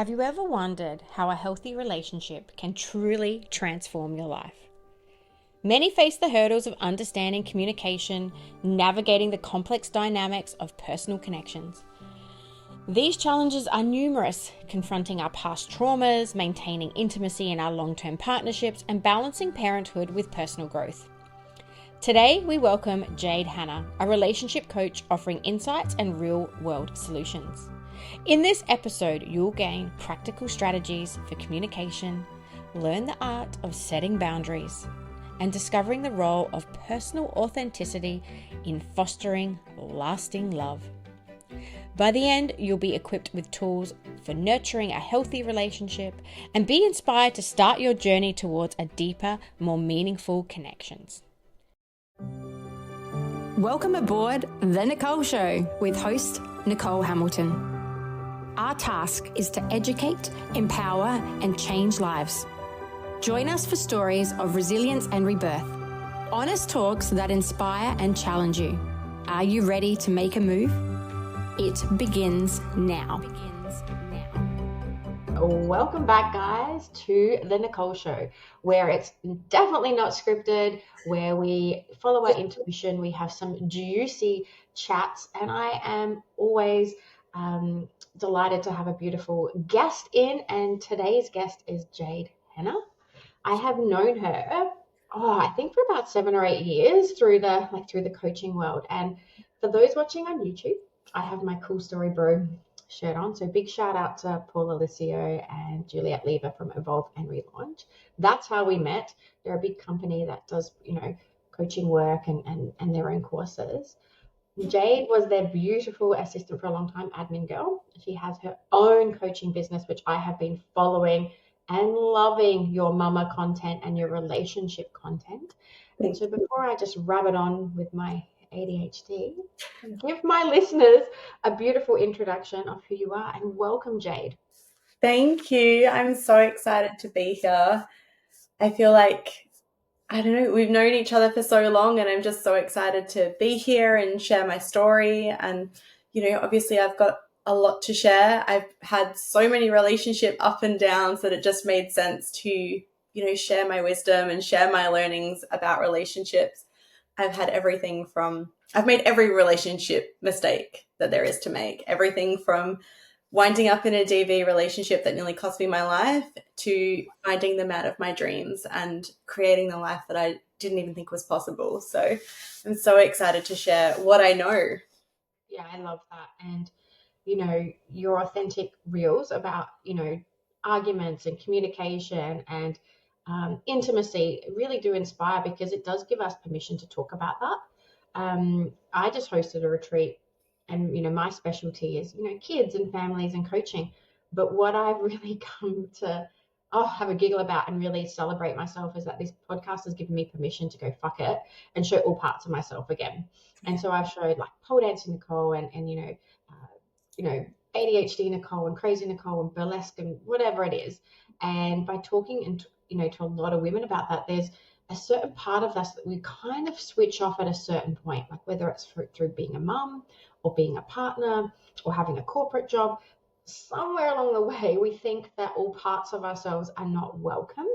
Have you ever wondered how a healthy relationship can truly transform your life? Many face the hurdles of understanding communication, navigating the complex dynamics of personal connections. These challenges are numerous, confronting our past traumas, maintaining intimacy in our long-term partnerships, and balancing parenthood with personal growth. Today, we welcome Jayde Hanna, a relationship coach offering insights and real-world solutions. In this episode, you'll gain practical strategies for communication, learn the art of setting boundaries, and discovering the role of personal authenticity in fostering lasting love. By the end, you'll be equipped with tools for nurturing a healthy relationship and be inspired to start your journey towards a deeper, more meaningful connections. Welcome aboard The Nichole Show with host Nichole Hamilton. Our task is to educate, empower, and change lives. Join us for stories of resilience and rebirth. Honest talks that inspire and challenge you. Are you ready to make a move? It begins now. Welcome back, guys, to The Nichole Show, where it's definitely not scripted, where we follow our intuition. We have some juicy chats, and I am always delighted to have a beautiful guest in, and today's guest is Jayde Hanna. I have known her, I think for about 7 or 8 years through the coaching world. And for those watching on YouTube, I have my Cool Story Bro shirt on. So big shout out to Paul Alicio and Juliet Lever from Evolve and Relaunch. That's how we met. They're a big company that does, coaching work and their own courses. Jayde was their beautiful assistant for a long time, admin girl. She has her own coaching business, which I have been following and loving your mama content and your relationship content. And so before I just rabbit on with my ADHD, give my listeners a beautiful introduction of who you are, and welcome, Jayde. Thank you. I'm so excited to be here. I feel like, I don't know, we've known each other for so long, and I'm just so excited to be here and share my story. And, obviously I've got a lot to share. I've had so many relationship up and downs that it just made sense to, share my wisdom and share my learnings about relationships. I've made every relationship mistake that there is to make. Everything from winding up in a DV relationship that nearly cost me my life to finding the man of my dreams and creating the life that I didn't even think was possible. So I'm so excited to share what I know. Yeah, I love that. And, your authentic reels about, arguments and communication and intimacy really do inspire, because it does give us permission to talk about that. I just hosted a retreat, and my specialty is kids and families and coaching. But what I've really come to have a giggle about and really celebrate myself is that this podcast has given me permission to go fuck it and show all parts of myself again. And so I've showed like pole dancing Nichole and ADHD Nichole and crazy Nichole and burlesque and whatever it is. And by talking and to a lot of women about that, there's a certain part of us that we kind of switch off at a certain point, like whether it's through being a mum or being a partner or having a corporate job. Somewhere along the way, we think that all parts of ourselves are not welcome.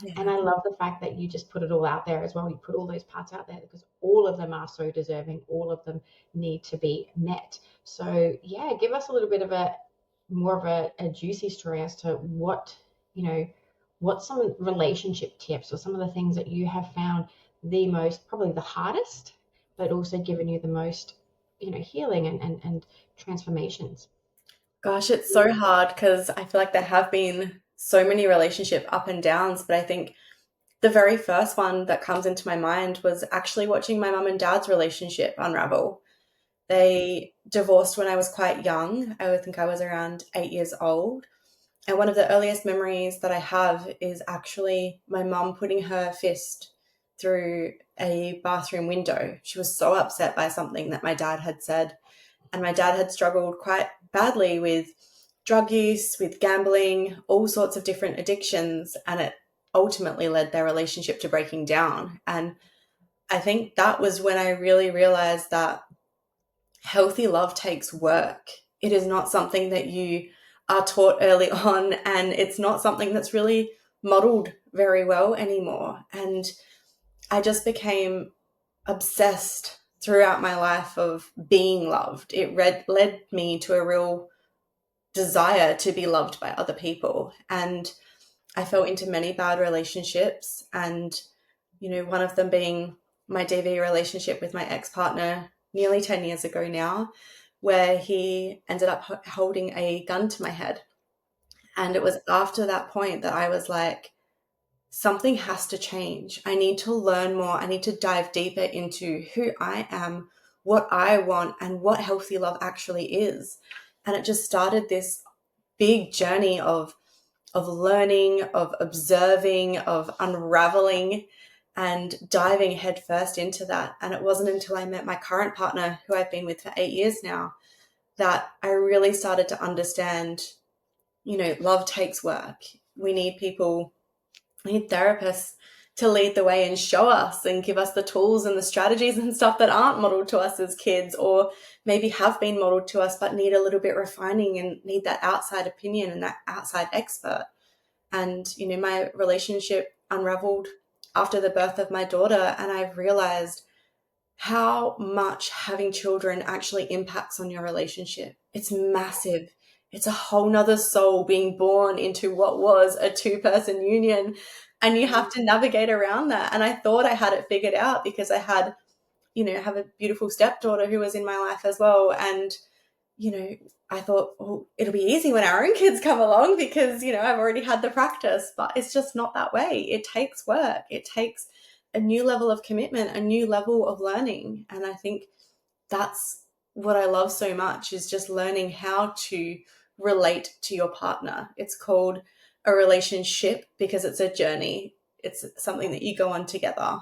Yeah. And I love the fact that you just put it all out there as well. You put all those parts out there because all of them are so deserving. All of them need to be met. So yeah, give us a little bit of more of a juicy story as to what some relationship tips or some of the things that you have found probably the hardest, but also given you the most, healing and transformations. Gosh, it's so hard because I feel like there have been so many relationship up and downs, but I think the very first one that comes into my mind was actually watching my mum and dad's relationship unravel. They divorced when I was quite young. I think I was around 8 years old. And one of the earliest memories that I have is actually my mum putting her fist through a bathroom window. She was so upset by something that my dad had said. And my dad had struggled quite badly with drug use, with gambling, all sorts of different addictions. And it ultimately led their relationship to breaking down. And I think that was when I really realized that healthy love takes work. It is not something that you are taught early on, and it's not something that's really modeled very well anymore. And I just became obsessed throughout my life of being loved. It led me to a real desire to be loved by other people. And I fell into many bad relationships, and, one of them being my DV relationship with my ex-partner nearly 10 years ago now, where he ended up holding a gun to my head. And it was after that point that I was like, something has to change. I need to learn more. I need to dive deeper into who I am, what I want, and what healthy love actually is. And it just started this big journey of learning, of observing, of unraveling, and diving headfirst into that. And it wasn't until I met my current partner, who I've been with for 8 years now, that I really started to understand, love takes work. We need people, we need therapists to lead the way and show us and give us the tools and the strategies and stuff that aren't modeled to us as kids, or maybe have been modeled to us but need a little bit refining and need that outside opinion and that outside expert. And, my relationship unraveled after the birth of my daughter, and I've realized how much having children actually impacts on your relationship. It's massive. It's a whole nother soul being born into what was a two-person union, and you have to navigate around that. And I thought I had it figured out because I had, have a beautiful stepdaughter who was in my life as well. And, I thought, oh, it'll be easy when our own kids come along because, I've already had the practice. But it's just not that way. It takes work. It takes a new level of commitment, a new level of learning. And I think that's what I love so much, is just learning how to relate to your partner. It's called a relationship because it's a journey. It's something that you go on together.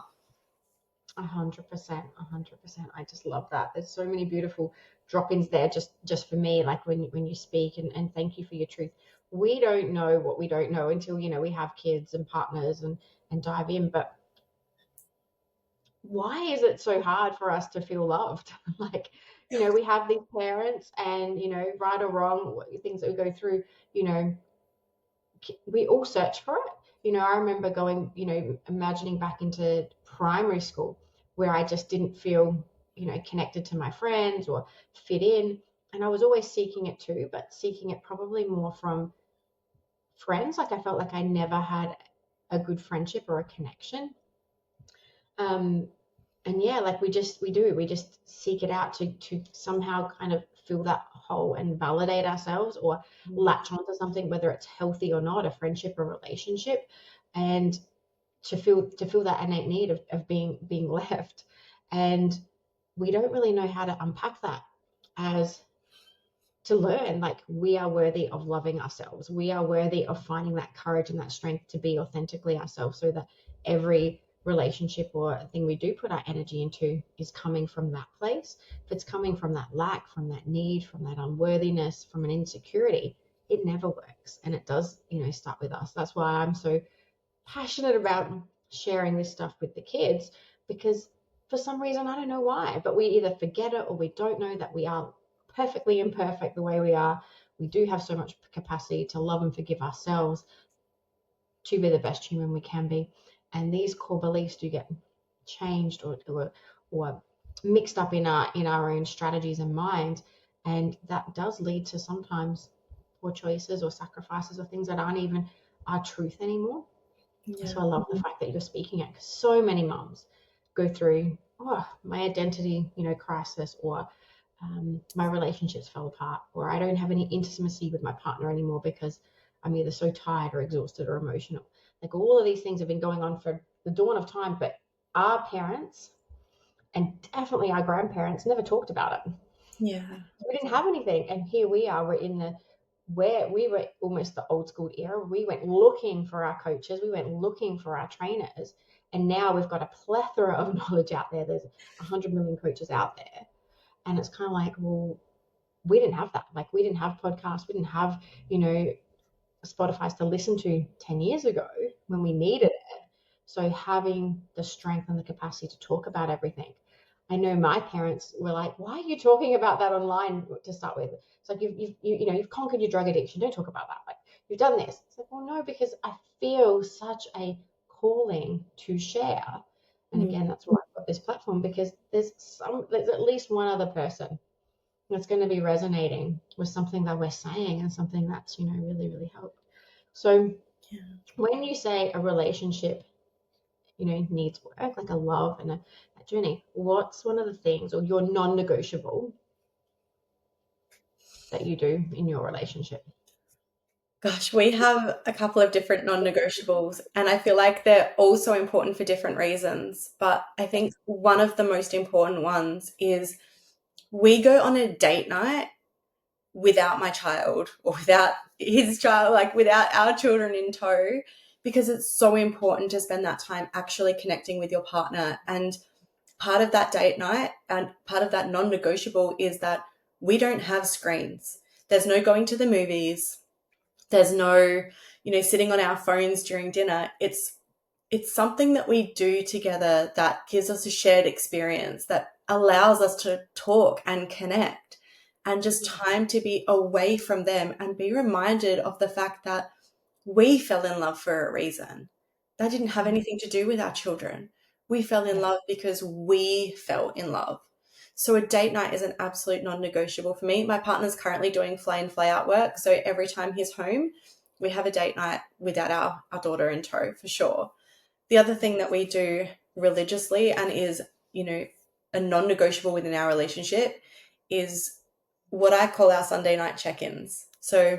100%, 100%. I just love that. There's so many beautiful drop-ins there just for me, like when you speak, and thank you for your truth. We don't know what we don't know until, we have kids and partners and dive in. But why is it so hard for us to feel loved? Like, we have these parents, and, right or wrong, things that we go through, we all search for it. I remember going, imagining back into primary school where I just didn't feel, connected to my friends or fit in. And I was always seeking it too, but seeking it probably more from friends. Like I felt like I never had a good friendship or a connection. And yeah, like we just seek it out to somehow kind of fill that hole and validate ourselves, or latch onto something, whether it's healthy or not, a friendship or relationship, and to feel that innate need of being left. And we don't really know how to unpack that, as to learn, like, we are worthy of loving ourselves. We are worthy of finding that courage and that strength to be authentically ourselves, so that every relationship or thing we do put our energy into is coming from that place. If it's coming from that lack, from that need, from that unworthiness, from an insecurity, it never works. And it does, start with us. That's why I'm so passionate about sharing this stuff with the kids, because for some reason, I don't know why, but we either forget it or we don't know that we are perfectly imperfect the way we are. We do have so much capacity to love and forgive ourselves, to be the best human we can be. And these core beliefs do get changed or mixed up in our own strategies and mind, and that does lead to sometimes poor choices or sacrifices or things that aren't even our truth anymore. Yeah. So I love the fact that you're speaking it, because so many mums go through, my identity, crisis, or my relationships fell apart, or I don't have any intimacy with my partner anymore because I'm either so tired or exhausted or emotional. Like, all of these things have been going on for the dawn of time, but our parents, and definitely our grandparents, never talked about it. Yeah. We didn't have anything. And here we are, where we were almost the old school era. We went looking for our coaches, we went looking for our trainers, and now we've got a plethora of knowledge out there. There's 100 million coaches out there. And it's kind of like, well, we didn't have that. Like, we didn't have podcasts. We didn't have, Spotify's to listen to 10 years ago when we needed it. So having the strength and the capacity to talk about everything, I know my parents were like, "Why are you talking about that online to start with?" It's like you've conquered your drug addiction. Don't talk about that. Like you've done this. It's like, well, no, because I feel such a calling to share. And again, that's why I've got this platform, because there's at least one other person that's going to be resonating with something that we're saying and something that's, really, really helped. So when you say a relationship, needs work, like a love and a journey, what's one of the things, or your non-negotiable, that you do in your relationship? Gosh, we have a couple of different non-negotiables, and I feel like they're all so important for different reasons. But I think one of the most important ones is we go on a date night without my child or without his child, like without our children in tow, because it's so important to spend that time actually connecting with your partner. And part of that date night and part of that non-negotiable is that we don't have screens. There's no going to the movies. There's no, sitting on our phones during dinner. It's something that we do together that gives us a shared experience that allows us to talk and connect, and just time to be away from them and be reminded of the fact that we fell in love for a reason. That didn't have anything to do with our children. We fell in love because we fell in love. So a date night is an absolute non-negotiable for me. My partner's currently doing fly in, fly out work. So every time he's home, we have a date night without our daughter in tow, for sure. The other thing that we do religiously and is, a non-negotiable within our relationship is what I call our Sunday night check-ins. So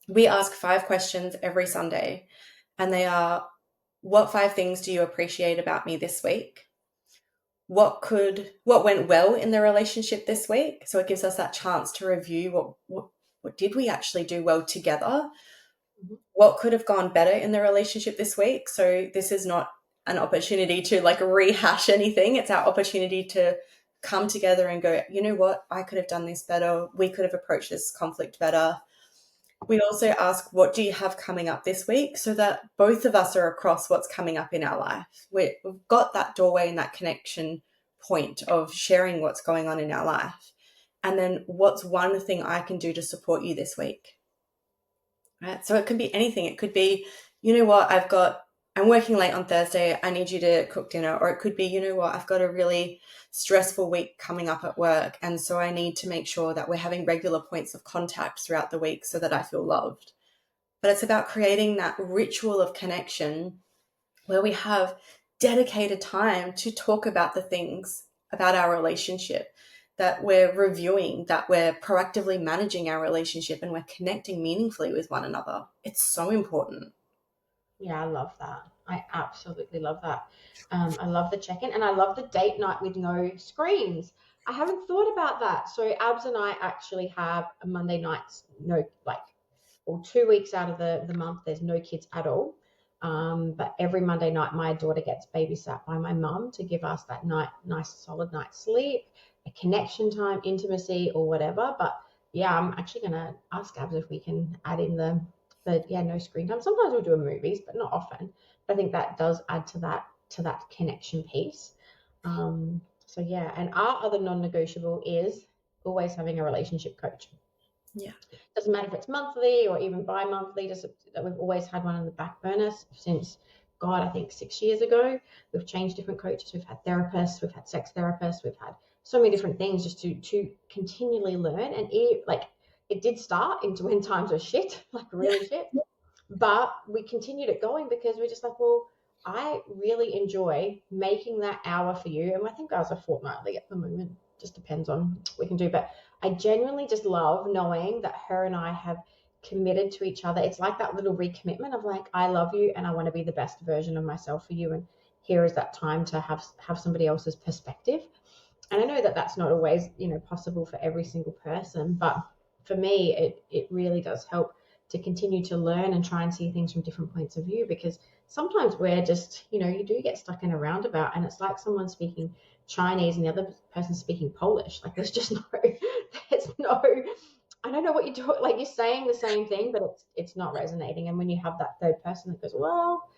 we ask 5 questions every Sunday, and they are: what 5 things do you appreciate about me this week? What went well in the relationship this week? So it gives us that chance to review what did we actually do well together? What could have gone better in the relationship this week? So this is not an opportunity to like rehash anything. It's our opportunity to come together and go, you know what? I could have done this better. We could have approached this conflict better. We also ask, what do you have coming up this week? So that both of us are across what's coming up in our life. We've got that doorway and that connection point of sharing what's going on in our life. And then what's one thing I can do to support you this week? Right? So it could be anything. It could be, you know what, I'm working late on Thursday. I need you to cook dinner. Or it could be, you know what, I've got a really stressful week coming up at work. And so I need to make sure that we're having regular points of contact throughout the week so that I feel loved. But it's about creating that ritual of connection where we have dedicated time to talk about the things about our relationship, that we're reviewing, that we're proactively managing our relationship, and we're connecting meaningfully with one another. It's so important. Yeah, I love that. I absolutely love that. I love the check-in, and I love the date night with no screens. I haven't thought about that. So Abs and I actually have a Monday nights, no, like, or 2 weeks out of the month, there's no kids at all. But every Monday night, my daughter gets babysat by my mum to give us that nice solid night's sleep, a connection time, intimacy, or whatever. But yeah, I'm actually gonna ask Abs if we can add in no screen time. Sometimes we'll do movies, but not often. But I think that does add to that connection piece. So yeah, and our other non-negotiable is always having a relationship coach. Yeah. Doesn't matter if it's monthly or even bi-monthly, just that we've always had one in the back burner since, God, I think 6 years ago. We've changed different coaches. We've had therapists, we've had sex therapists, we've had so many different things just to continually learn. And it did start into when times were shit, like really shit. But we continued it going because we're just like, well, I really enjoy making that hour for you. And I think ours are fortnightly at the moment. Just depends on what we can do. But I genuinely just love knowing that her and I have committed to each other. It's like that little recommitment of like, I love you and I want to be the best version of myself for you. And here is that time to have somebody else's perspective. And I know that that's not always, possible for every single person, but for me, it really does help to continue to learn and try and see things from different points of view, because sometimes we're just, you do get stuck in a roundabout and it's like someone speaking Chinese and the other person speaking Polish. Like there's no, I don't know what you're doing. Like you're saying the same thing, but it's not resonating. And when you have that third person that goes, well,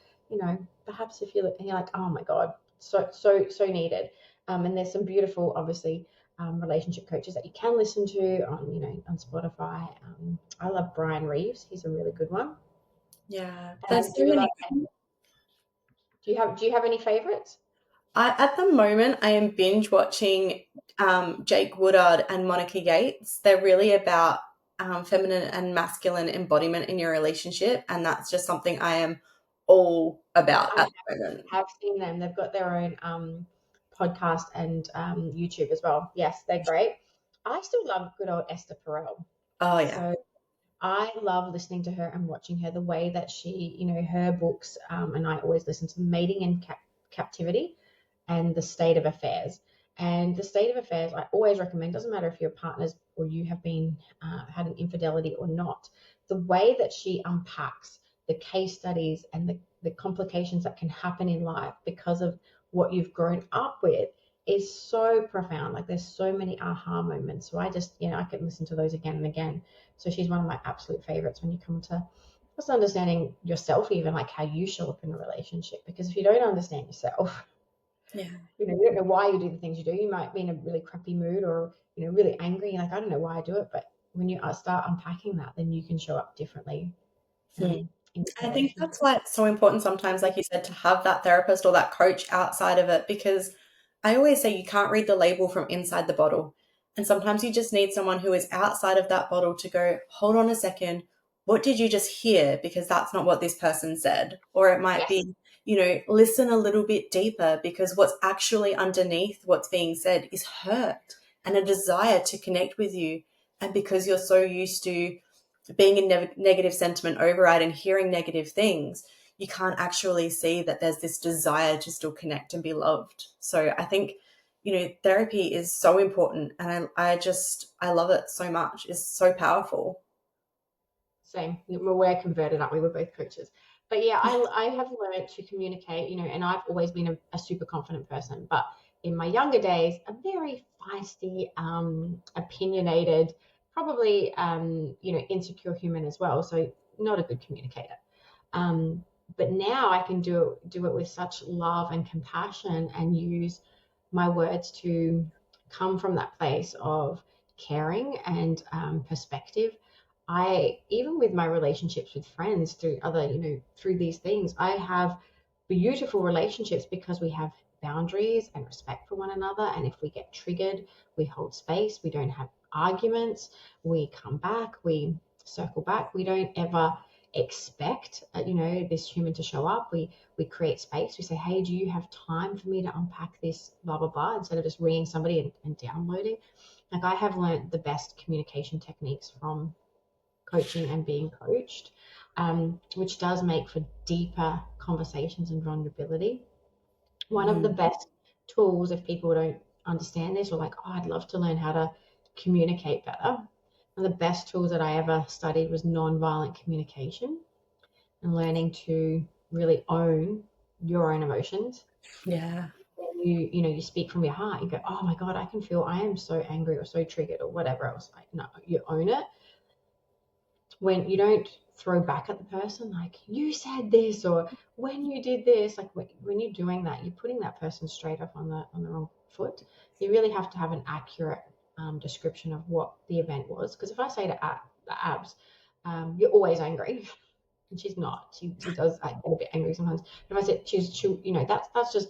perhaps if you're like, oh my God, so needed. And there's some beautiful, obviously, relationship coaches that you can listen to on Spotify. I love Brian Reeves. He's a really good one. Yeah, And there's I so do love. many. Do you have any favorites? At the moment, I am binge watching Jake Woodard and Monica Yates. They're really about feminine and masculine embodiment in your relationship, and that's just something I am all about I at the moment. have seen them. They've got their own podcast and YouTube as well. Yes, they're great. I still love good old Esther Perel. Oh yeah. So I love listening to her and watching her, the way that she, her books, and I always listen to Mating in Captivity and The State of Affairs. And The State of Affairs, I always recommend, doesn't matter if you're partners or you have been had an infidelity or not, the way that she unpacks the case studies and the complications that can happen in life because of what you've grown up with is so profound. Like there's so many aha moments. So I just, I can listen to those again and again. So she's one of my absolute favorites when you come to just understanding yourself, even like how you show up in a relationship. Because if you don't understand yourself, Yeah. you don't know why you do the things you do. You might be in a really crappy mood or, really angry. You're like, I don't know why I do it. But when you start unpacking that, then you can show up differently Hmm. in your I think relationship. that's why it's so important sometimes, like you said, to have that therapist or that coach outside of it, because I always say you can't read the label from inside the bottle. And sometimes you just need someone who is outside of that bottle to go, hold on a second, what did you just hear? Because that's not what this person said. Or it might Yes. be, listen a little bit deeper, because what's actually underneath what's being said is hurt and a desire to connect with you. And because you're so used to being in negative sentiment override and hearing negative things, you can't actually see that there's this desire to still connect and be loved. So I think, therapy is so important, and I love it so much. It's so powerful. Same. We're converted, aren't we? We're both coaches. But yeah, I have learned to communicate, and I've always been a super confident person. But in my younger days, a very feisty, opinionated, probably, insecure human as well. So not a good communicator. Um, but now I can do it with such love and compassion and use my words to come from that place of caring and perspective. I, even with my relationships with friends through other, through these things, I have beautiful relationships because we have boundaries and respect for one another. And if we get triggered, we hold space. We don't have arguments. We come back. We circle back. We don't ever expect, this human to show up. We create space. We say, hey, do you have time for me to unpack this, blah, blah, blah, instead of just ringing somebody and downloading. Like I have learned the best communication techniques from coaching and being coached, which does make for deeper conversations and vulnerability. One of the Mm. best tools, if people don't understand this or like, oh, I'd love to learn how to communicate better, one of the best tools that I ever studied was nonviolent communication and learning to really own your own emotions. Yeah. You speak from your heart. You go, oh my God, I can feel I am so angry or so triggered or whatever else. Like, no, you own it. When you don't throw back at the person like you said this or when you did this, like when you're doing that, you're putting that person straight up on the wrong foot. You really have to have an accurate description of what the event was. Because if I say to the abs, you're always angry, and she's not. She does get a bit angry sometimes. But if I said that's just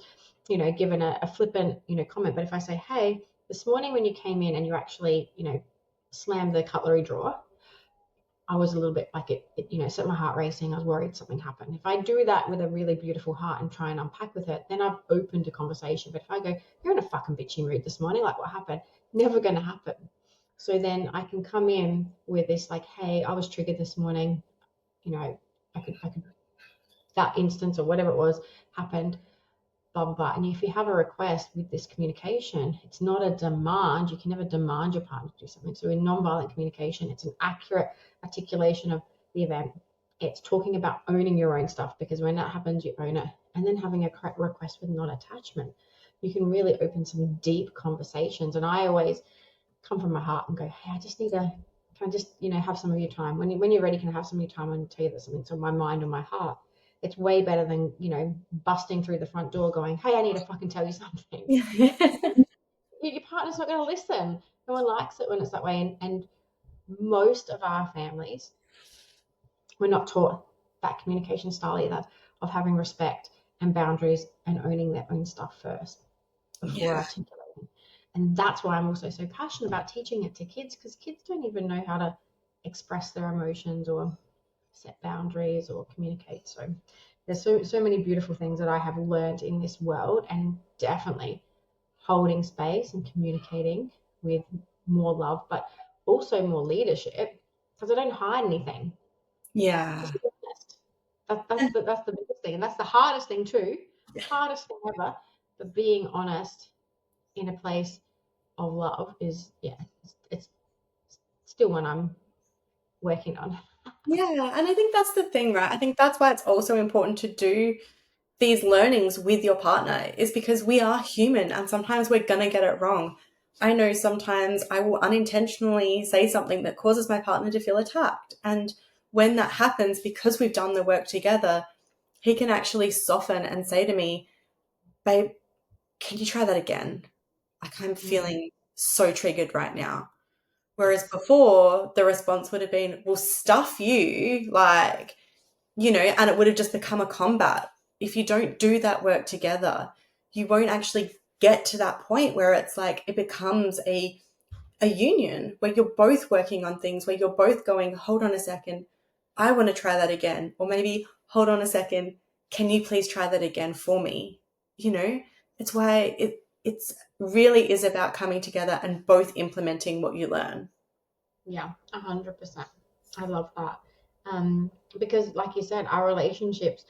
given a flippant comment. But if I say, hey, this morning when you came in and you actually slammed the cutlery drawer, I was a little bit like it set my heart racing. I was worried something happened. If I do that with a really beautiful heart and try and unpack with it, then I've opened a conversation. But if I go, you're in a fucking bitchy mood this morning, like what happened? Never going to happen. So then I can come in with this like, hey, I was triggered this morning. I could that instance or whatever it was happened, blah, blah, blah. And if you have a request with this communication, it's not a demand. You can never demand your partner to do something. So in nonviolent communication, it's an accurate articulation of the event. It's talking about owning your own stuff, because when that happens, you own it. And then having a correct request with non-attachment, you can really open some deep conversations. And I always come from my heart and go, hey, can I just, have some of your time? When you're ready, can I have some of your time and tell you that something's on my mind or my heart? It's way better than, you know, busting through the front door going, hey, I need to fucking tell you something. Your partner's not going to listen. No one likes it when it's that way. And most of our families, we're not taught that communication style either, of having respect and boundaries and owning their own stuff first before articulating. And that's why I'm also so passionate about teaching it to kids, because kids don't even know how to express their emotions or set boundaries or communicate. So there's so many beautiful things that I have learned in this world, and definitely holding space and communicating with more love, but also more leadership, because I don't hide anything. Yeah. Just be honest. That's the biggest thing, and that's the hardest thing too. Hardest thing ever. But being honest in a place of love is, it's still one I'm working on. Yeah, and I think that's the thing, right? I think that's why it's also important to do these learnings with your partner, is because we are human and sometimes we're gonna get it wrong. I know sometimes I will unintentionally say something that causes my partner to feel attacked. And when that happens, because we've done the work together, he can actually soften and say to me, babe, can you try that again? Like, I'm feeling so triggered right now. Whereas before, the response would have been, well, stuff you, like, you know, and it would have just become a combat. If you don't do that work together, you won't actually get to that point where it's like it becomes a union where you're both working on things, where you're both going, hold on a second, I want to try that again. Or maybe, hold on a second, can you please try that again for me? You know, it's why it's really is about coming together and both implementing what you learn. Yeah, 100%. I love that. Because like you said, our relationships,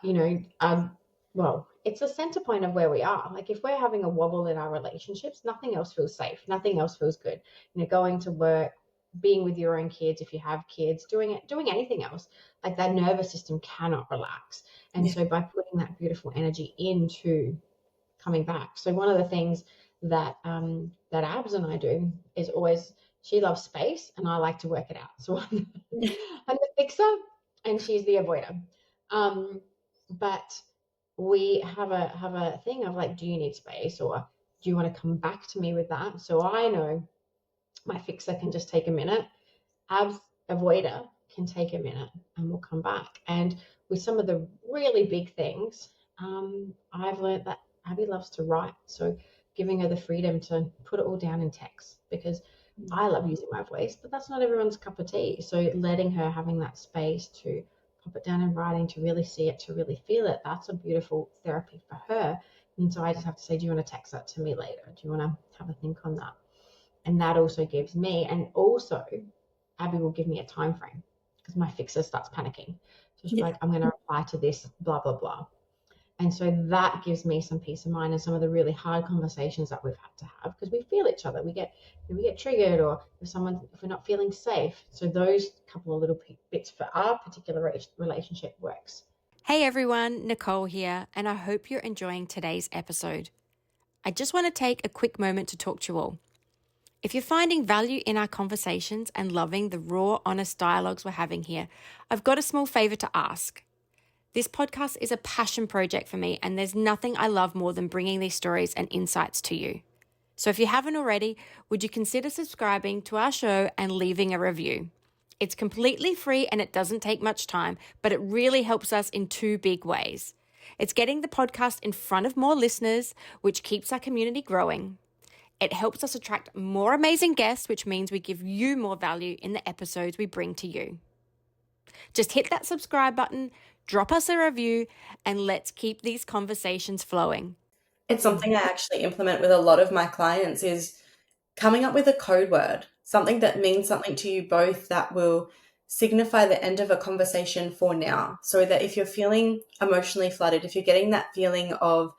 you know, well, it's a center point of where we are. Like if we're having a wobble in our relationships, nothing else feels safe. Nothing else feels good. You know, going to work, being with your own kids, if you have kids, doing anything else, like that nervous system cannot relax. And Yeah. so by putting that beautiful energy into coming back. So one of the things that that Abs and I do is always, she loves space and I like to work it out. So I'm the fixer and she's the avoider. But we have a thing of like, do you need space or do you want to come back to me with that? So I know my fixer can just take a minute. Abs avoider can take a minute and we'll come back. And with some of the really big things, I've learned that Abby loves to write. So giving her the freedom to put it all down in text, because I love using my voice, but that's not everyone's cup of tea. So letting her having that space to pop it down in writing, to really see it, to really feel it, that's a beautiful therapy for her. And so I just have to say, do you want to text that to me later? Do you want to have a think on that? And that also gives me, and also Abby will give me a time frame because my fixer starts panicking. So she'll be like, I'm going to reply to this, blah, blah, blah. And so that gives me some peace of mind, and some of the really hard conversations that we've had to have, because we feel each other. We get triggered, or if we're not feeling safe. So those couple of little bits for our particular relationship works. Hey everyone, Nichole here, and I hope you're enjoying today's episode. I just want to take a quick moment to talk to you all. If you're finding value in our conversations and loving the raw, honest dialogues we're having here, I've got a small favor to ask. This podcast is a passion project for me, and there's nothing I love more than bringing these stories and insights to you. So if you haven't already, would you consider subscribing to our show and leaving a review? It's completely free and it doesn't take much time, but it really helps us in two big ways. It's getting the podcast in front of more listeners, which keeps our community growing. It helps us attract more amazing guests, which means we give you more value in the episodes we bring to you. Just hit that subscribe button, drop us a review, and let's keep these conversations flowing. It's something I actually implement with a lot of my clients, is coming up with a code word, something that means something to you both that will signify the end of a conversation for now. So that if you're feeling emotionally flooded, if you're getting that feeling of,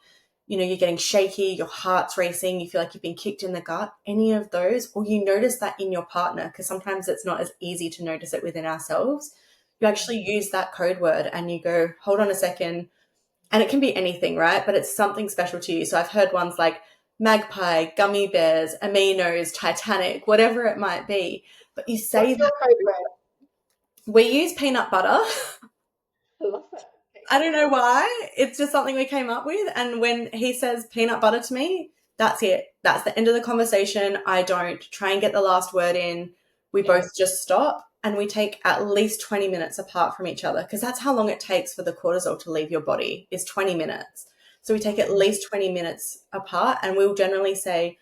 you know, you're getting shaky, your heart's racing, you feel like you've been kicked in the gut, any of those, or you notice that in your partner, because sometimes it's not as easy to notice it within ourselves, you actually use that code word and you go, hold on a second. And it can be anything, right? But it's something special to you. So I've heard ones like magpie, gummy bears, aminos, Titanic, whatever it might be. But you say What's your code word? we use peanut butter. I don't know why. It's just something we came up with. And when he says peanut butter to me, that's it. That's the end of the conversation. I don't try and get the last word in. We both just stop and we take at least 20 minutes apart from each other, because that's how long it takes for the cortisol to leave your body, is 20 minutes. So we take at least 20 minutes apart, and we'll generally say,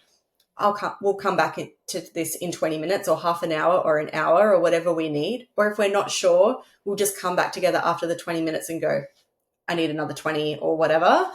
we'll come back to this in 20 minutes or half an hour or an hour or whatever we need. Or if we're not sure, we'll just come back together after the 20 minutes and go, I need another 20 or whatever.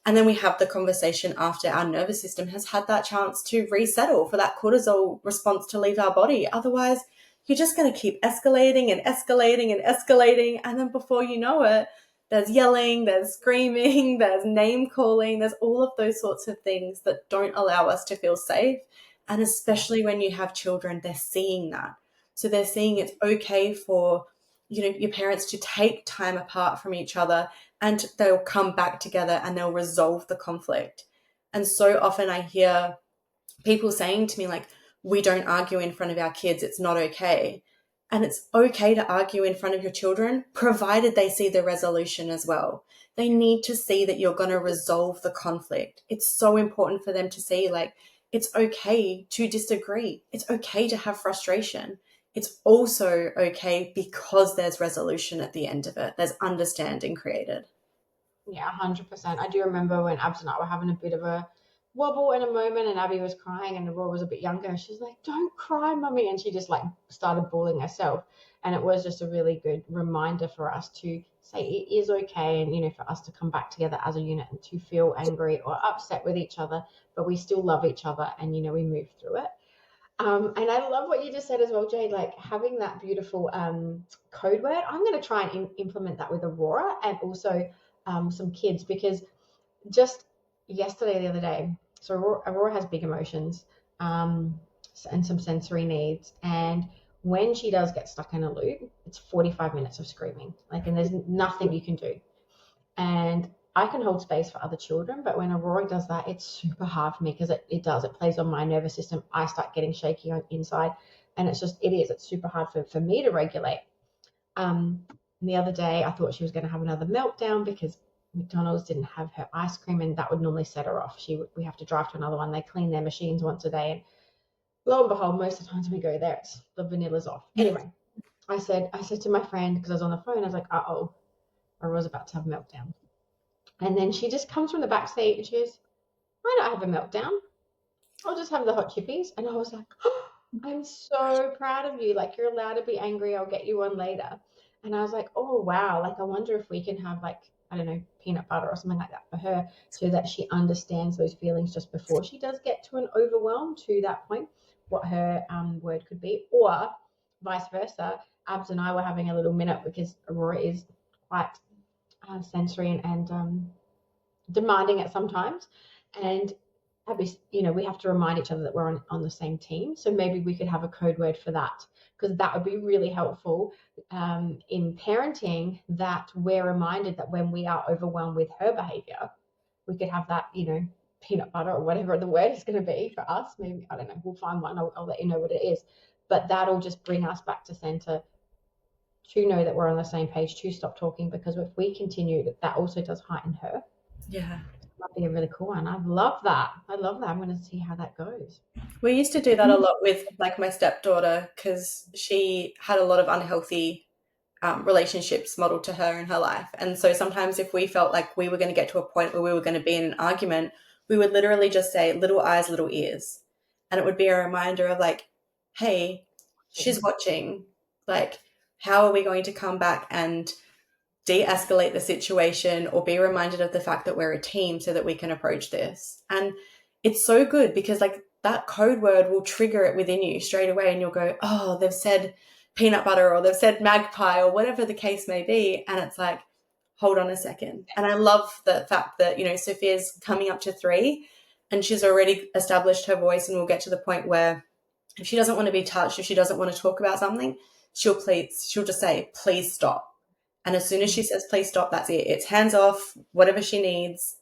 And then we have the conversation after our nervous system has had that chance to resettle, for that cortisol response to leave our body. Otherwise, you're just going to keep escalating and escalating and escalating. And then before you know it, there's yelling, there's screaming, there's name calling, there's all of those sorts of things that don't allow us to feel safe. And especially when you have children, they're seeing that. So they're seeing it's okay for, your parents to take time apart from each other, and they'll come back together and they'll resolve the conflict. And so often I hear people saying to me, like, we don't argue in front of our kids, it's not okay. And it's okay to argue in front of your children, provided they see the resolution as well. They need to see that you're going to resolve the conflict. It's so important for them to see, like, it's okay to disagree. It's okay to have frustration. It's also okay because there's resolution at the end of it. There's understanding created. Yeah, 100%. I do remember when Abs and I were having a bit of a wobble in a moment, and Abby was crying and Aurora was a bit younger, and she's like, don't cry, mummy. And she just like started bawling herself. And it was just a really good reminder for us to say it is okay, and, for us to come back together as a unit and to feel angry or upset with each other, but we still love each other, and, we move through it. And I love what you just said as well, Jade, like having that beautiful code word. I'm going to try and implement that with Aurora and also some kids, because just yesterday, the other day, so Aurora has big emotions and some sensory needs. And when she does get stuck in a loop, it's 45 minutes of screaming, and there's nothing you can do. And I can hold space for other children, but when Aurora does that, it's super hard for me, because it plays on my nervous system. I start getting shaky on inside, and it's super hard for me to regulate. The other day, I thought she was going to have another meltdown because McDonald's didn't have her ice cream, and that would normally set her off. We have to drive to another one. They clean their machines once a day, and lo and behold, most of the times we go there, it's the vanilla's off. Anyway, I said to my friend, because I was on the phone, I was like, uh-oh, Aurora's about to have a meltdown. And then she just comes from the back seat and she goes, why not have a meltdown? I'll just have the hot chippies. And I was like, oh, I'm so proud of you. Like, you're allowed to be angry. I'll get you one later. And I was like, oh, wow. Like, I wonder if we can have, like, I don't know, peanut butter or something like that for her, so that she understands those feelings just before she does get to an overwhelm to that point, what her word could be, or vice versa. Abs and I were having a little minute, because Aurora is quite sensory and demanding at sometimes, and we have to remind each other that we're on the same team. So maybe we could have a code word for that, because that would be really helpful in parenting, that we're reminded that when we are overwhelmed with her behavior, we could have that, peanut butter or whatever the word is going to be for us. Maybe, I don't know, we'll find one. I'll let you know what it is, but that'll just bring us back to center, to know that we're on the same page, to stop talking, because if we continue, that also does heighten her. Yeah. Might be a really cool one. I love that. I'm going to see how that goes. We used to do that a lot with, like, my stepdaughter, because she had a lot of unhealthy relationships modeled to her in her life. And so sometimes if we felt like we were going to get to a point where we were going to be in an argument, we would literally just say little eyes, little ears. And it would be a reminder of, like, hey, she's watching. Like, how are we going to come back and de-escalate the situation, or be reminded of the fact that we're a team so that we can approach this? And it's so good, because, like, that code word will trigger it within you straight away, and you'll go, oh, they've said peanut butter, or they've said magpie, or whatever the case may be. And it's like, hold on a second. And I love the fact that, Sophia's coming up to 3 and she's already established her voice, and we'll get to the point where if she doesn't want to be touched, if she doesn't want to talk about something, she'll just say, please stop. And as soon as she says, please stop, that's it. It's hands off, whatever she needs.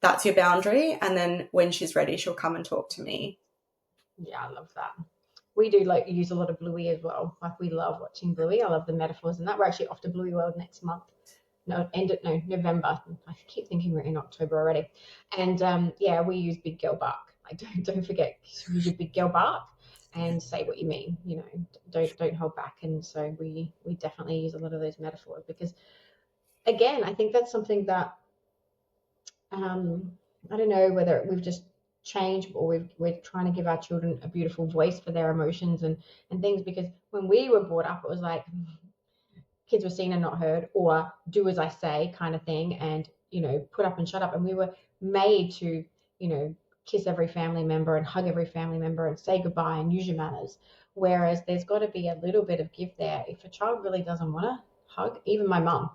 That's your boundary. And then when she's ready, she'll come and talk to me. Yeah, I love that. We do use a lot of Bluey as well. Like, we love watching Bluey. I love the metaphors and that. We're actually off to Bluey World next month. November. I keep thinking we're in October already. And we use big girl bark. Like don't forget, use your big girl bark and say what you mean. Don't hold back. And so we definitely use a lot of those metaphors because, again, I think that's something that I don't know whether we've just changed or we're trying to give our children a beautiful voice for their emotions and things, because when we were brought up, it was like kids were seen and not heard, or do as I say kind of thing, and put up and shut up. And we were made to kiss every family member and hug every family member and say goodbye and use your manners. Whereas there's got to be a little bit of give there. If a child really doesn't want to hug, even my mum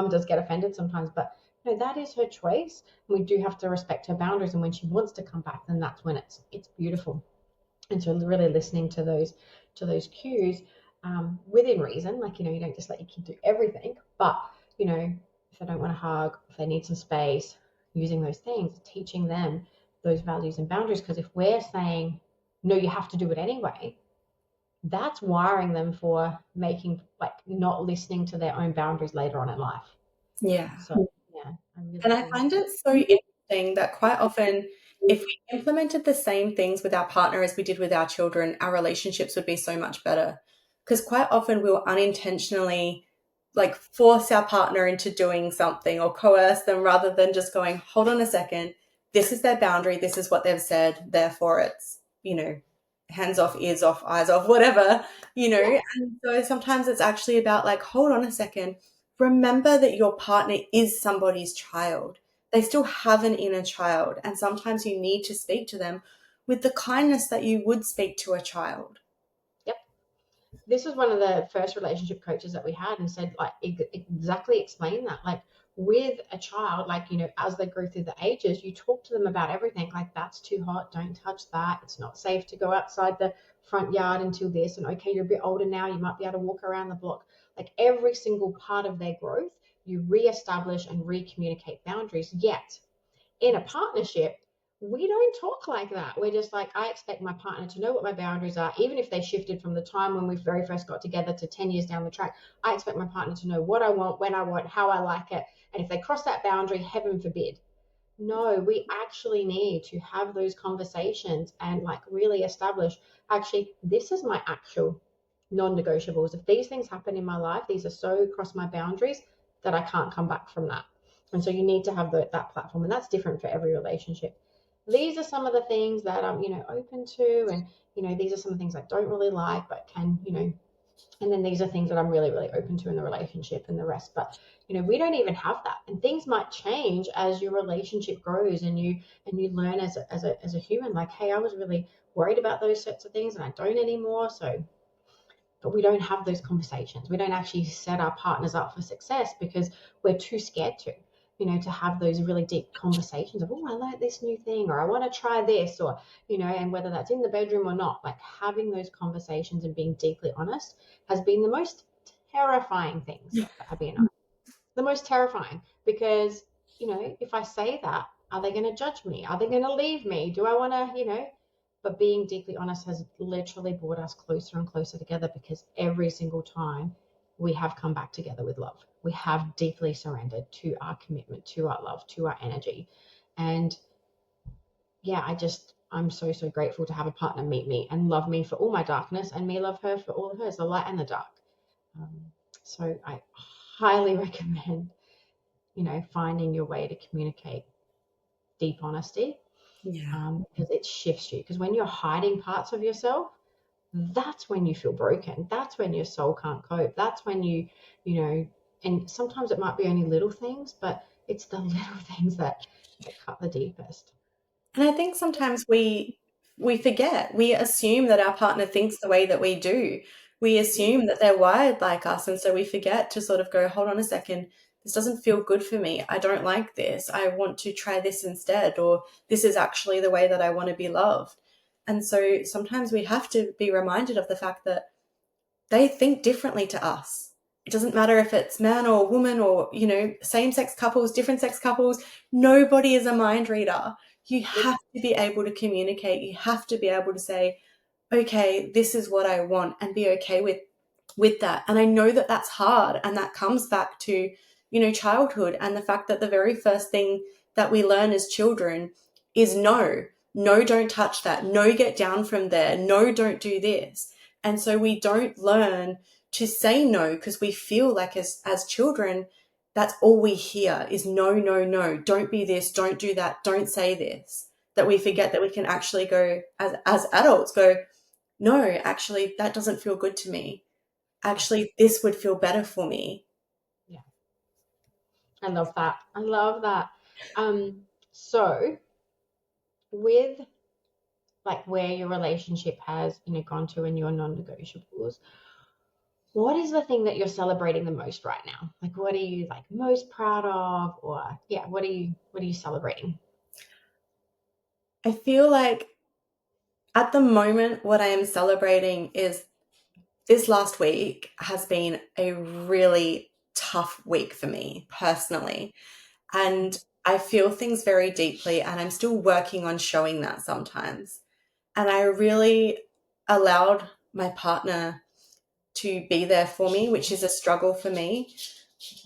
does get offended sometimes, but that is her choice. We do have to respect her boundaries, and when she wants to come back, then that's when it's beautiful. And so really listening to those cues, within reason, like you don't just let your kid do everything, but if they don't want to hug, if they need some space, using those things, teaching them those values and boundaries. Because if we're saying no, you have to do it anyway, that's wiring them for making, like, not listening to their own boundaries later on in life. Yeah. So I find it so interesting that quite often, if we implemented the same things with our partner as we did with our children, our relationships would be so much better. Because quite often we'll unintentionally like force our partner into doing something or coerce them, rather than just going, hold on a second, this is their boundary, this is what they've said, therefore it's, hands off, ears off, eyes off, whatever, And so sometimes it's actually about like, hold on a second, remember that your partner is somebody's child. They still have an inner child, and sometimes you need to speak to them with the kindness that you would speak to a child. Yep. This was one of the first relationship coaches that we had, and said, like, exactly explain that. Like, with a child, like, as they go through the ages, you talk to them about everything. Like, that's too hot, don't touch that. It's not safe to go outside the front yard until this. And okay, you're a bit older now, you might be able to walk around the block. Like, every single part of their growth, you re-establish and re-communicate boundaries. Yet in a partnership, we don't talk like that. We're just like, I expect my partner to know what my boundaries are, even if they shifted from the time when we very first got together to 10 years down the track. I expect my partner to know what I want, when I want, how I like it. And if they cross that boundary, heaven forbid. No, we actually need to have those conversations and, like, really establish, actually, this is my actual non-negotiables. If these things happen in my life, these are so cross my boundaries that I can't come back from that. And so you need to have that platform, and that's different for every relationship. These are some of the things that I'm, open to, and, these are some of the things I don't really like, but can, and then these are things that I'm really, really open to in the relationship, and the rest. But, we don't even have that. And things might change as your relationship grows, and you learn as a human, like, hey, I was really worried about those sorts of things and I don't anymore. So, but we don't have those conversations. We don't actually set our partners up for success because we're too scared to have those really deep conversations of, oh, I like this new thing, or I want to try this, or, and whether that's in the bedroom or not, like, having those conversations and being deeply honest has been the most terrifying things for being honest. The most terrifying, because, if I say that, are they going to judge me? Are they going to leave me? Do I want to, but being deeply honest has literally brought us closer and closer together, because every single time we have come back together with love. We have deeply surrendered to our commitment, to our love, to our energy. And yeah, I'm so, so grateful to have a partner meet me and love me for all my darkness, and me love her for all of hers, the light and the dark. So I highly recommend, finding your way to communicate deep honesty. Because it shifts you. Because when you're hiding parts of yourself, that's when you feel broken. That's when your soul can't cope. That's when you and sometimes it might be only little things, but it's the little things that cut the deepest. And I think sometimes we forget. We assume that our partner thinks the way that we do. We assume that they're wired like us, and so we forget to sort of go, hold on a second, this doesn't feel good for me. I don't like this. I want to try this instead, or this is actually the way that I want to be loved. And so sometimes we have to be reminded of the fact that they think differently to us. It doesn't matter if it's man or woman or, same-sex couples, different sex couples. Nobody is a mind reader. You have to be able to communicate. You have to be able to say, okay, this is what I want, and be okay with that. And I know that that's hard, and that comes back to childhood, and the fact that the very first thing that we learn as children is no. No, don't touch that. No, get down from there. No, don't do this. And so we don't learn to say no because we feel like as children, that's all we hear is no, no, no. Don't be this. Don't do that. Don't say this. That we forget that we can actually go as adults go, no, actually, that doesn't feel good to me. Actually, this would feel better for me. Yeah. I love that. I love that. So with like where your relationship has, gone to and your non-negotiables, what is the thing that you're celebrating the most right now? Like, what are you like most proud of, or yeah, what are you celebrating? I feel like at the moment, what I am celebrating is this last week has been a really tough week for me personally. And I feel things very deeply, and I'm still working on showing that sometimes. And I really allowed my partner to be there for me, which is a struggle for me.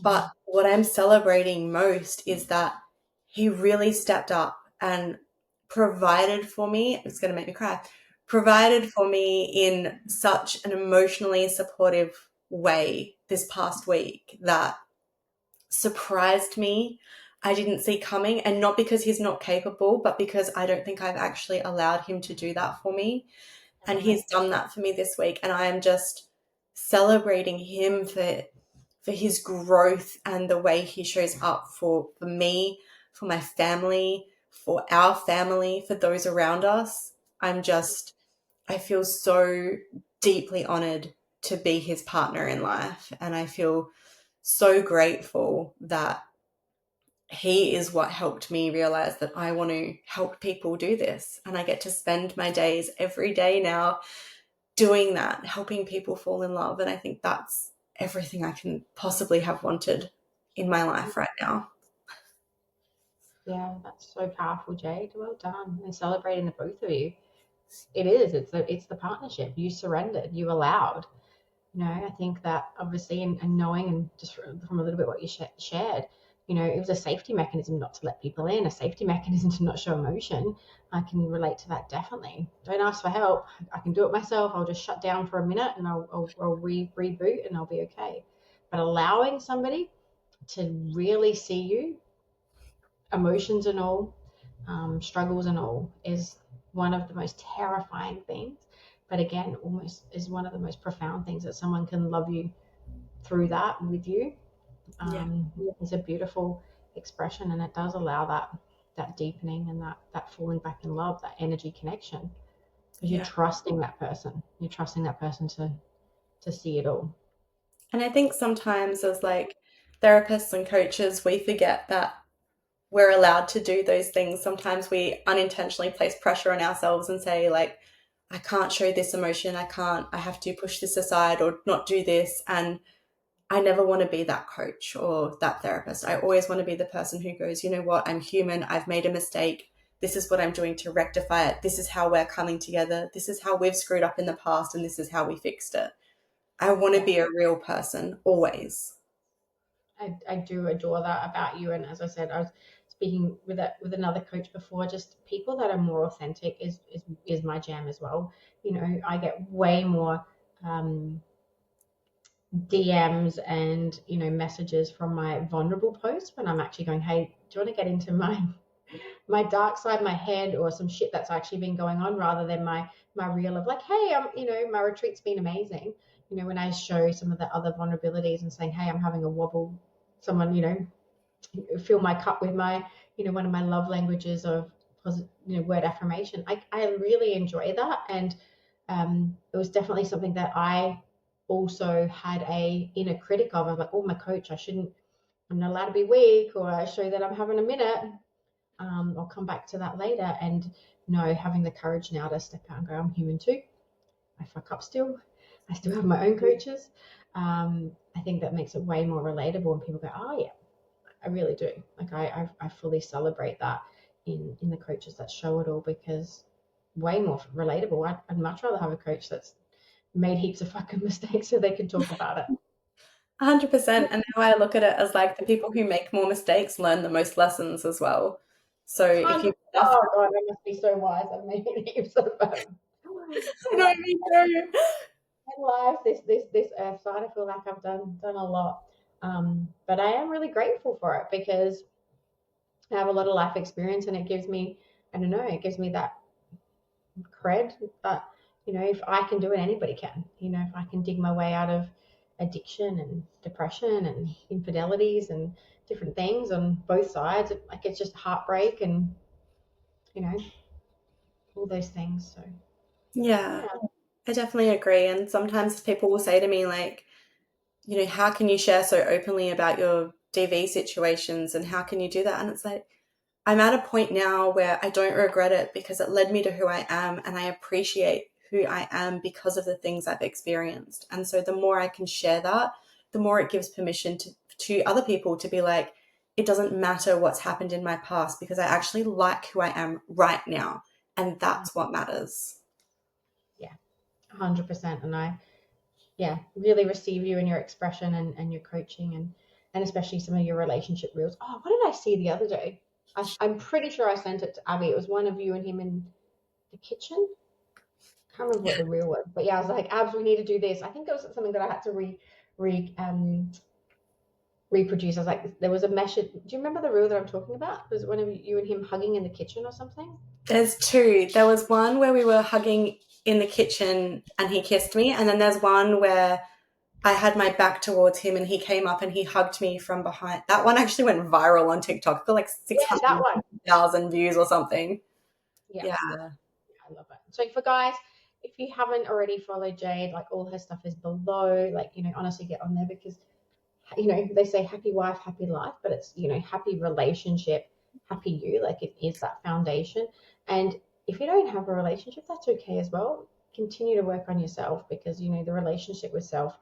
But what I'm celebrating most is that he really stepped up and provided for me. It's going to make me cry. Provided for me in such an emotionally supportive way this past week that surprised me. I didn't see coming, and not because he's not capable, but because I don't think I've actually allowed him to do that for me. And he's done that for me this week, and I am just celebrating him for his growth and the way he shows up for me, for my family, for our family, for those around us. I feel so deeply honored to be his partner in life, and I feel so grateful that he is what helped me realize that I want to help people do this. And I get to spend my days every day now doing that, helping people fall in love. And I think that's everything I can possibly have wanted in my life right now. Yeah, that's so powerful, Jade. Well done. And celebrating the both of you. It is. It's the partnership. You surrendered. You allowed. I think that obviously, and knowing, and just from a little bit what you shared, it was a safety mechanism not to let people in, a safety mechanism to not show emotion. I can relate to that definitely. Don't ask for help. I can do it myself. I'll just shut down for a minute and I'll reboot and I'll be okay. But allowing somebody to really see you, emotions and all, struggles and all, is one of the most terrifying things. But again, almost is one of the most profound things, that someone can love you through that with you. Yeah. Is a beautiful expression, and it does allow that deepening and that falling back in love, that energy connection, because you're Yeah. trusting that person. You're trusting that person to see it all. And I think sometimes as like therapists and coaches, we forget that we're allowed to do those things. Sometimes we unintentionally place pressure on ourselves and say, like, I can't show this emotion. I have to push this aside or not do this. And I never want to be that coach or that therapist. I always want to be the person who goes, you know what, I'm human. I've made a mistake. This is what I'm doing to rectify it. This is how we're coming together. This is how we've screwed up in the past, and this is how we fixed it. I want to Yeah. be a real person always. I do adore that about you. And as I said, I was speaking with another coach before. Just people that are more authentic is my jam as well. I get way more DMs and messages from my vulnerable posts when I'm actually going, hey, do you want to get into my dark side, my head, or some shit that's actually been going on, rather than my real of like, hey, my retreat's been amazing. When I show some of the other vulnerabilities and saying, hey, I'm having a wobble, someone fill my cup with my one of my love languages of positive word affirmation. I really enjoy that, and it was definitely something that I also had a inner critic of. I was like, oh, my coach, I'm not allowed to be weak, or I show that I'm having a minute. I'll come back to that later. And no, having the courage now to step out and go, I'm human too. I fuck up still. I still have my own coaches. I think that makes it way more relatable, and people go, oh yeah, I really do. Like I fully celebrate that in the coaches that show it all, because way more relatable. I'd much rather have a coach that's made heaps of fucking mistakes so they can talk about it. 100%. And now I look at it as like the people who make more mistakes learn the most lessons as well. So if you, Oh God, I must be so wise. I've made heaps of I know me too. in life, this earth side. I feel like I've done a lot, but I am really grateful for it because I have a lot of life experience, and it gives me, I don't know, it gives me that cred that, if I can do it, anybody can. If I can dig my way out of addiction and depression and infidelities and different things on both sides, like it's just heartbreak and you know all those things. So Yeah, yeah. I definitely agree. And sometimes people will say to me, like, how can you share so openly about your DV situations and how can you do that? And it's like, I'm at a point now where I don't regret it because it led me to who I am and I appreciate who I am because of the things I've experienced. And so the more I can share that, the more it gives permission to other people to be like, it doesn't matter what's happened in my past because I actually like who I am right now. And that's what matters. Yeah, 100%. And I, yeah, really receive you and your expression and your coaching and especially some of your relationship reels. Oh, what did I see the other day? I'm pretty sure I sent it to Abby. It was one of you and him in the kitchen. Can't remember what the reel was, but yeah, I was like, Abs, we need to do this. I think it was something that I had to re reproduce. I was like, there was a mesh. Do you remember the reel that I'm talking about? Was it one of you and him hugging in the kitchen or something? There's two. There was one where we were hugging in the kitchen and he kissed me. And then there's one where I had my back towards him and he came up and he hugged me from behind. That one actually went viral on TikTok. It got like Yeah, that one. 600,000 views or something. Yeah. Yeah. I love it. So for guys, if you haven't already followed Jayde, like all her stuff is below. Like, honestly get on there because they say happy wife, happy life, but it's, happy relationship, happy you. Like it is that foundation. And if you don't have a relationship, that's okay as well. Continue to work on yourself because, the relationship with self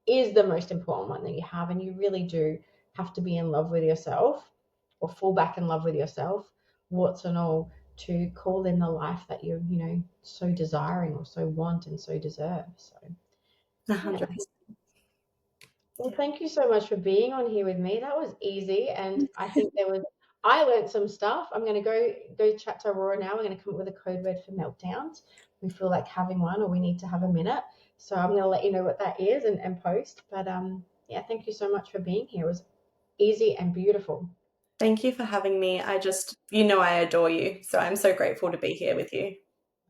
is the most important one that you have. And you really do have to be in love with yourself or fall back in love with yourself, warts and all, to call in the life that you're, so desiring or so want and so deserve. So, yeah. 100%. Well, thank you so much for being on here with me. That was easy, and I think I learned some stuff. I'm going to go chat to Aurora now. We're going to come up with a code word for meltdowns. We feel like having one, or we need to have a minute. So I'm going to let you know what that is and post. But yeah, thank you so much for being here. It was easy and beautiful. Thank you for having me. I adore you. So I'm so grateful to be here with you.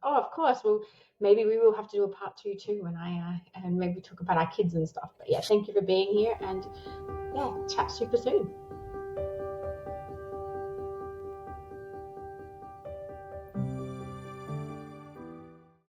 Oh, of course. Well, maybe we will have to do a part 2 too, when I and maybe talk about our kids and stuff. But yeah, thank you for being here, and yeah, chat super soon.